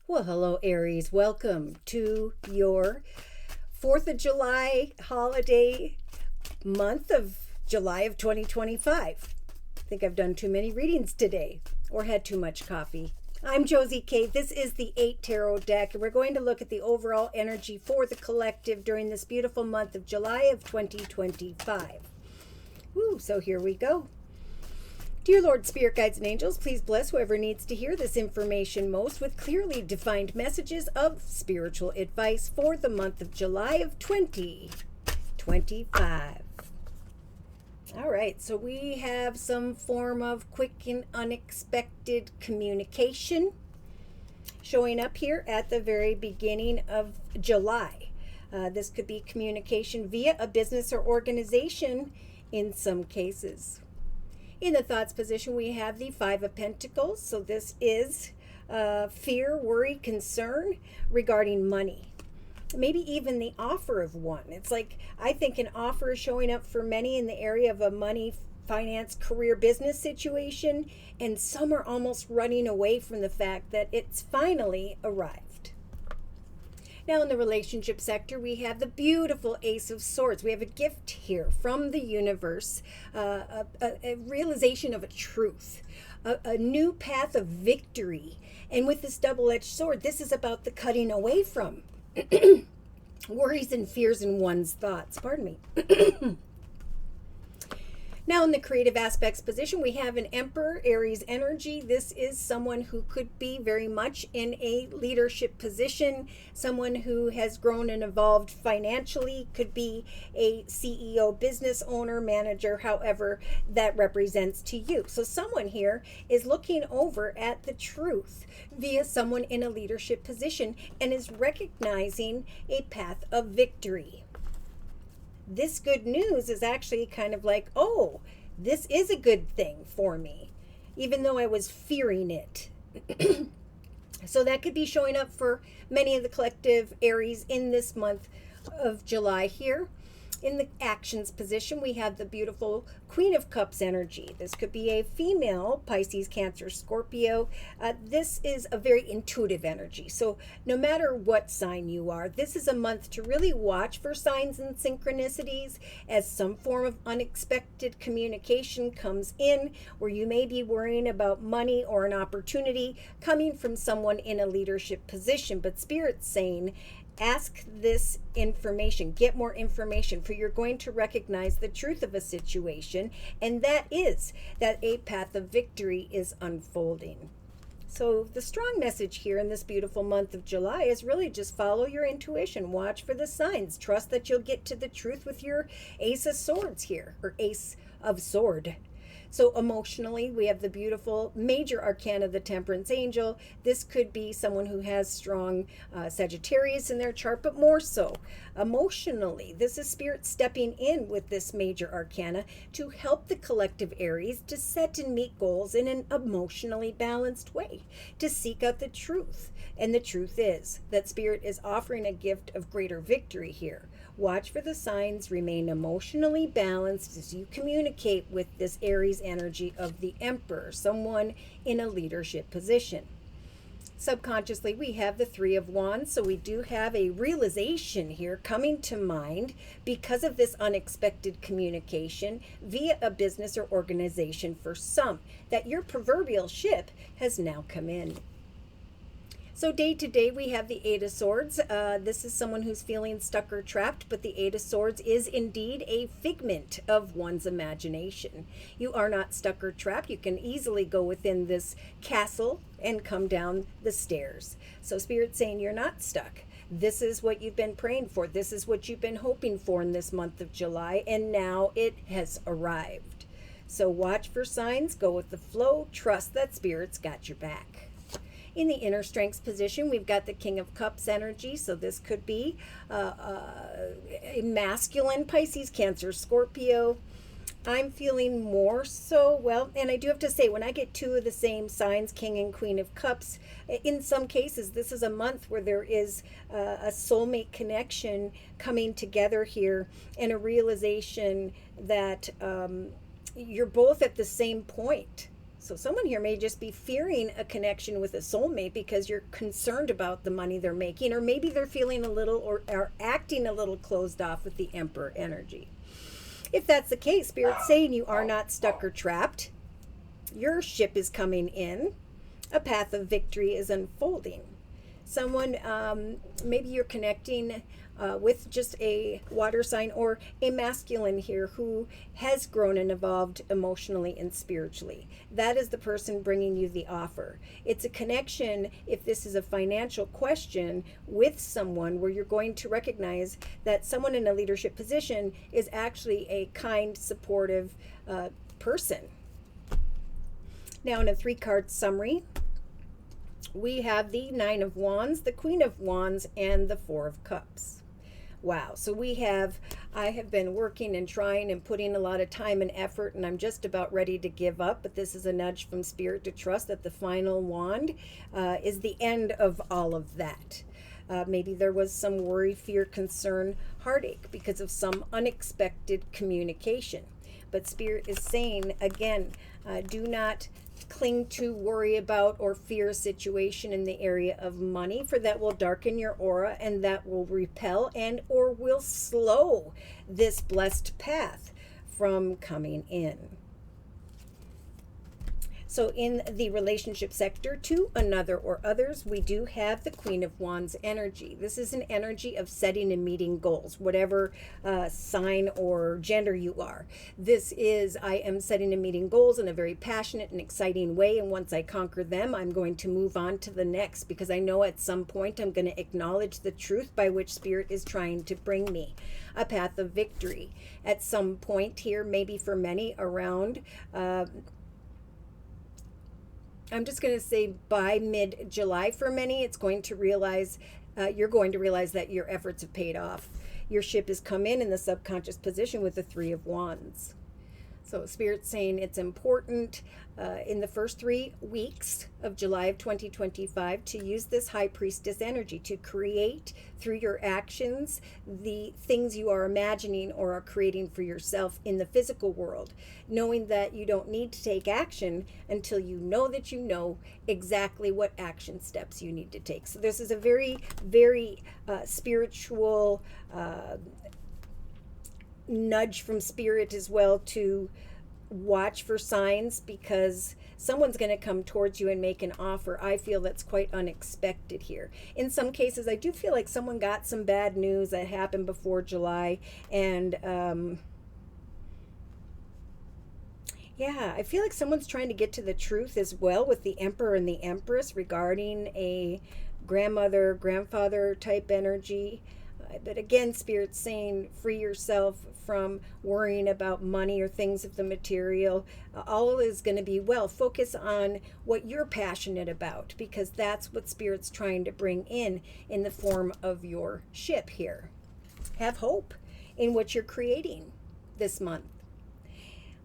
Well, hello, Aries. Welcome to your 4th of July holiday month of July of 2025. I think I've done too many readings today or had too much coffee. I'm Josie K. This is the 8 Tarot deck, and we're going to look at the overall energy for the collective during this beautiful month of July of 2025. So here we go. Dear Lord, Spirit Guides, and Angels, please bless whoever needs to hear this information most with clearly defined messages of spiritual advice for the month of July of 2025. All right, so we have some form of quick and unexpected communication showing up here at the very beginning of July. This could be communication via a business or organization in some cases. In the thoughts position, we have the Five of Pentacles. So this is fear, worry, concern regarding money. Maybe even the offer of one. It's like, I think an offer is showing up for many in the area of a money, finance, career, business situation. And some are almost running away from the fact that it's finally arrived. Now in the relationship sector, we have the beautiful Ace of Swords. We have a gift here from the universe, a realization of a truth, a new path of victory. And with this double-edged sword, this is about the cutting away from worries and fears in one's thoughts. Pardon me. Now in the creative aspects position, we have an Emperor, Aries energy. This is someone who could be very much in a leadership position, someone who has grown and evolved financially, could be a CEO, business owner, manager, however that represents to you. So someone here is looking over at the truth via someone in a leadership position and is recognizing a path of victory. This good news is actually kind of like, oh, this is a good thing for me, even though I was fearing it. So that could be showing up for many of the collective Aries in this month of July here. In the actions position, we have the beautiful Queen of Cups energy. This could be a female, Pisces, Cancer, Scorpio. This is a very intuitive energy. So no matter what sign you are, this is a month to really watch for signs and synchronicities as some form of unexpected communication comes in, where you may be worrying about money or an opportunity coming from someone in a leadership position. But Spirit's saying, ask this information, get more information, for you're going to recognize the truth of a situation, and that is that a path of victory is unfolding. So the strong message here in this beautiful month of July is really just follow your intuition, watch for the signs, trust that you'll get to the truth with your Ace of Swords here, or Ace of Sword. So emotionally, we have the beautiful major arcana, the Temperance Angel. This could be someone who has strong Sagittarius in their chart, but more so emotionally, this is Spirit stepping in with this major arcana to help the collective Aries to set and meet goals in an emotionally balanced way, to seek out the truth. And the truth is that Spirit is offering a gift of greater victory here. Watch for the signs, remain emotionally balanced as you communicate with this Aries energy of the Emperor, someone in a leadership position. Subconsciously, we have the Three of Wands, so we do have a realization here coming to mind because of this unexpected communication via a business or organization for some, that your proverbial ship has now come in. So day to day, we have the Eight of Swords. This is someone who's feeling stuck or trapped, but the Eight of Swords is indeed a figment of one's imagination. You are not stuck or trapped. You can easily go within this castle and come down the stairs. So Spirit's saying you're not stuck. This is what you've been praying for. This is what you've been hoping for in this month of July, and now it has arrived. So watch for signs, go with the flow, trust that Spirit's got your back. In the inner strengths position, we've got the King of Cups energy. So this could be a masculine, Pisces, Cancer, Scorpio. I'm feeling more so, well, and I do have to say, when I get two of the same signs, King and Queen of Cups, in some cases, this is a month where there is a soulmate connection coming together here, and a realization that you're both at the same point. So someone here may just be fearing a connection with a soulmate because you're concerned about the money they're making, or maybe they're feeling a little or are acting a little closed off with the Emperor energy. If that's the case, Spirit's saying you are not stuck or trapped. Your ship is coming in. A path of victory is unfolding. Someone, maybe you're connecting with just a water sign or a masculine here who has grown and evolved emotionally and spiritually. That is the person bringing you the offer. It's a connection, if this is a financial question, with someone where you're going to recognize that someone in a leadership position is actually a kind, supportive person. Now, in a 3-card summary, we have the Nine of Wands, the Queen of Wands, and the Four of Cups. Wow. So I have been working and trying and putting a lot of time and effort, and I'm just about ready to give up. But this is a nudge from Spirit to trust that the final wand is the end of all of that. Maybe there was some worry, fear, concern, heartache because of some unexpected communication. But Spirit is saying, again, do not cling to, worry about, or fear a situation in the area of money, for that will darken your aura and that will repel and or will slow this blessed path from coming in. So in the relationship sector, to another or others, we do have the Queen of Wands energy. This is an energy of setting and meeting goals, whatever sign or gender you are. This is, I am setting and meeting goals in a very passionate and exciting way, and once I conquer them, I'm going to move on to the next, because I know at some point I'm going to acknowledge the truth by which Spirit is trying to bring me. A path of victory. At some point here, maybe for many around I'm just going to say by mid-July for many, it's going to realize, you're going to realize that your efforts have paid off. Your ship has come in the subconscious position with the Three of Wands. So Spirit's saying it's important in the first 3 weeks of July of 2025 to use this High Priestess energy to create through your actions the things you are imagining or are creating for yourself in the physical world, knowing that you don't need to take action until you know that you know exactly what action steps you need to take. So this is a very, very spiritual nudge from Spirit as well to watch for signs, because someone's going to come towards you and make an offer. I feel that's quite unexpected here. In some cases, I do feel like someone got some bad news that happened before July, and yeah, I feel like someone's trying to get to the truth as well with the Emperor and the Empress regarding a grandmother, grandfather type energy. But again, Spirit's saying free yourself from worrying about money or things of the material. All is going to be well. Focus on what you're passionate about, because that's what Spirit's trying to bring in the form of your ship here. Have hope in what you're creating this month.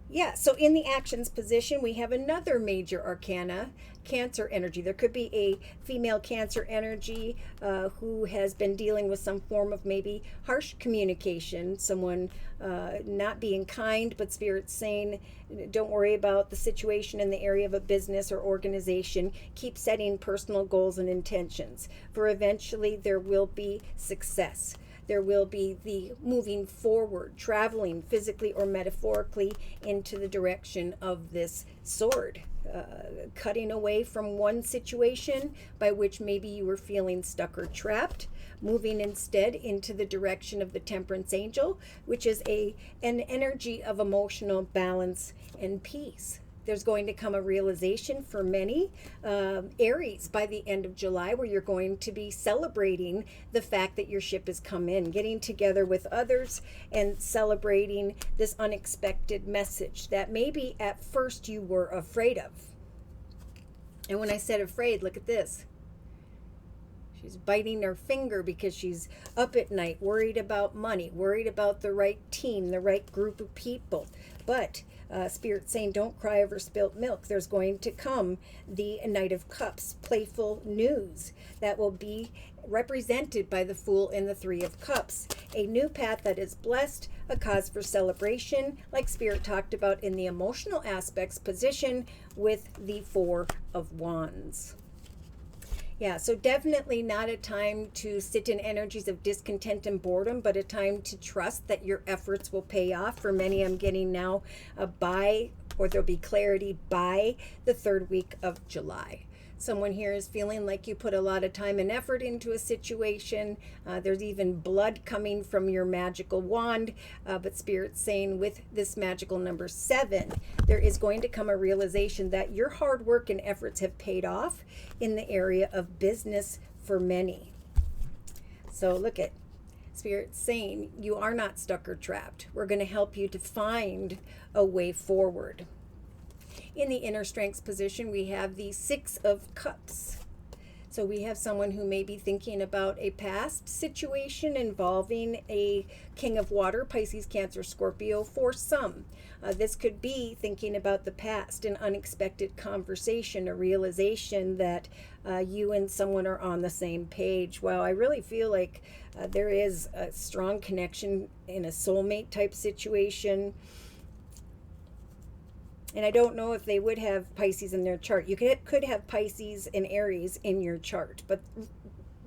Yeah, so in the actions position, we have another major arcana, Cancer energy. There could be a female Cancer energy who has been dealing with some form of maybe harsh communication, someone not being kind, but Spirit's saying, don't worry about the situation in the area of a business or organization. Keep setting personal goals and intentions, for eventually there will be success. There will be the moving forward, traveling physically or metaphorically into the direction of this sword, cutting away from one situation by which maybe you were feeling stuck or trapped, moving instead into the direction of the Temperance Angel, which is an energy of emotional balance and peace. There's going to come a realization for many Aries by the end of July, where you're going to be celebrating the fact that your ship has come in, getting together with others and celebrating this unexpected message that maybe at first you were afraid of. And when I said afraid, look at this. She's biting her finger because she's up at night, worried about money, worried about the right team, the right group of people. But Spirit saying, don't cry over spilt milk. There's going to come the Knight of Cups, playful news that will be represented by the Fool and the Three of Cups. A new path that is blessed, a cause for celebration, like Spirit talked about in the emotional aspects position with the Four of Wands. Yeah, so definitely not a time to sit in energies of discontent and boredom, but a time to trust that your efforts will pay off. For many, I'm getting now or there'll be clarity by the third week of July. Someone here is feeling like you put a lot of time and effort into a situation. There's even blood coming from your magical wand. But Spirit's saying with this magical number 7, there is going to come a realization that your hard work and efforts have paid off in the area of business for many. So look at Spirit saying you are not stuck or trapped. We're going to help you to find a way forward. In the inner strengths position, we have the Six of Cups. So we have someone who may be thinking about a past situation involving a King of Water, Pisces, Cancer, Scorpio for some. This could be thinking about the past, an unexpected conversation, a realization that you and someone are on the same page. Wow, I really feel like there is a strong connection in a soulmate type situation. And I don't know if they would have Pisces in their chart. You could have Pisces and Aries in your chart. But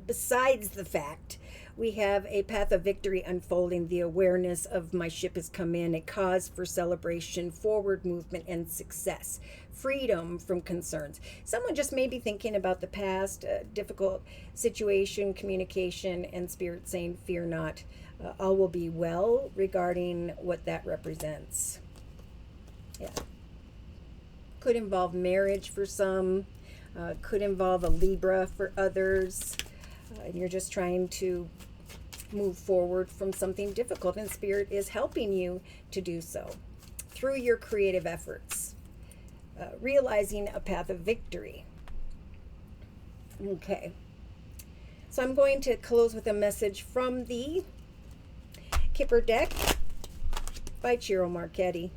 besides the fact, we have a path of victory unfolding, the awareness of my ship has come in, a cause for celebration, forward movement, and success, freedom from concerns. Someone just may be thinking about the past, difficult situation, communication, and Spirit saying, fear not, all will be well regarding what that represents. Yeah. Could involve marriage for some, could involve a Libra for others, and you're just trying to move forward from something difficult, and Spirit is helping you to do so through your creative efforts, realizing a path of victory. Okay, so I'm going to close with a message from the Kipper deck by Ciro Marchetti.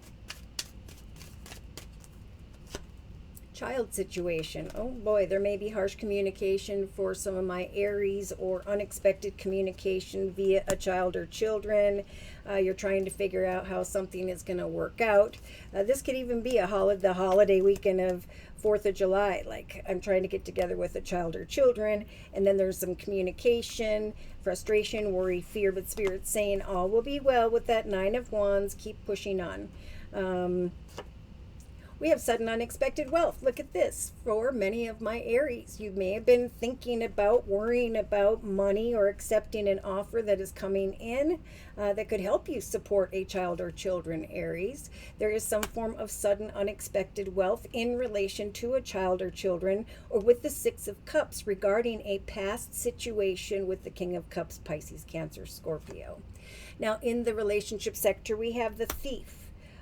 Child situation. Oh boy, there may be harsh communication for some of my Aries, or unexpected communication via a child or children. You're trying to figure out how something is going to work out. This could even be the holiday weekend of 4th of July. Like, I'm trying to get together with a child or children, and then there's some communication, frustration, worry, fear, but Spirit's saying all will be well with that 9 of Wands. Keep pushing on. We have sudden unexpected wealth. Look at this. For many of my Aries, you may have been thinking about, worrying about money or accepting an offer that is coming in that could help you support a child or children, Aries. There is some form of sudden unexpected wealth in relation to a child or children, or with the Six of Cups regarding a past situation with the King of Cups, Pisces, Cancer, Scorpio. Now, in the relationship sector, we have the Thief.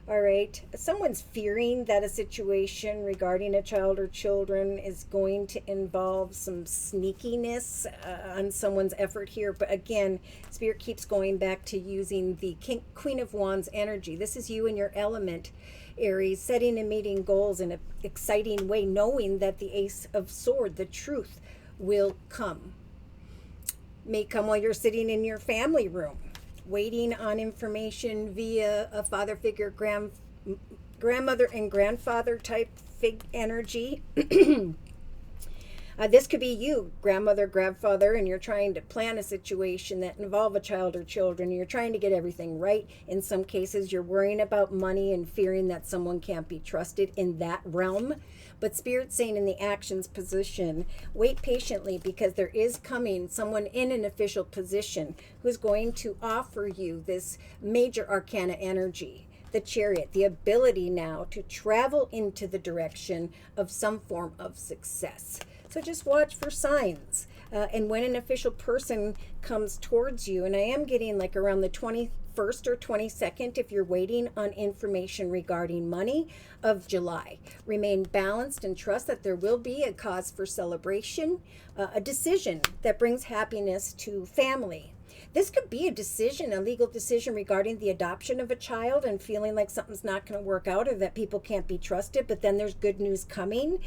All right, someone's fearing that a situation regarding a child or children is going to involve some sneakiness on someone's effort here. But again, Spirit keeps going back to using the Queen of Wands energy. This is you in your element, Aries, setting and meeting goals in an exciting way, knowing that the Ace of Swords, the truth, will come. May come while you're sitting in your family room, waiting on information via a father figure, grandmother and grandfather type energy. This could be you, grandmother, grandfather, and you're trying to plan a situation that involve a child or children. You're trying to get everything right. In some cases, you're worrying about money and fearing that someone can't be trusted in that realm. But Spirit's saying in the actions position, wait patiently, because there is coming someone in an official position who's going to offer you this major arcana energy, the Chariot, the ability now to travel into the direction of some form of success. So just watch for signs. And when an official person comes towards you, and I am getting like around the 21st or 22nd, if you're waiting on information regarding money, of July. Remain balanced and trust that there will be a cause for celebration, a decision that brings happiness to family. This could be a decision, a legal decision regarding the adoption of a child and feeling like something's not going to work out or that people can't be trusted, but then there's good news coming.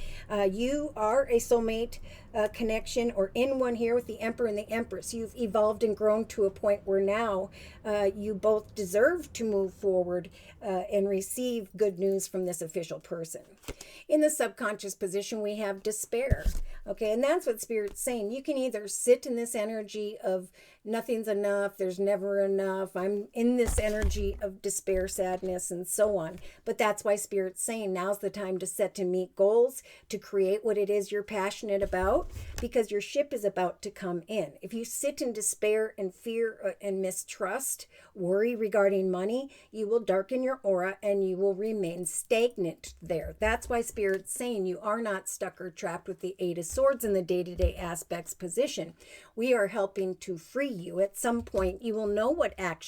You are a soulmate connection, or in one here with the Emperor and the Empress. You've evolved and grown to a point where now you both deserve to move forward and receive good news from this official person. In the subconscious position, we have despair. Okay, and that's what Spirit's saying. You can either sit in this energy of nothing's enough, there's never enough, I'm in this energy of despair, sadness, and so on. But that's why Spirit's saying now's the time to set to meet goals, to create what it is you're passionate about, because your ship is about to come in. If you sit in despair and fear and mistrust, worry regarding money, you will darken your aura and you will remain stagnant there. That's why Spirit's saying you are not stuck or trapped with the Eight of Swords in the day-to-day aspects position. We are helping to free you. At some point, you will know what action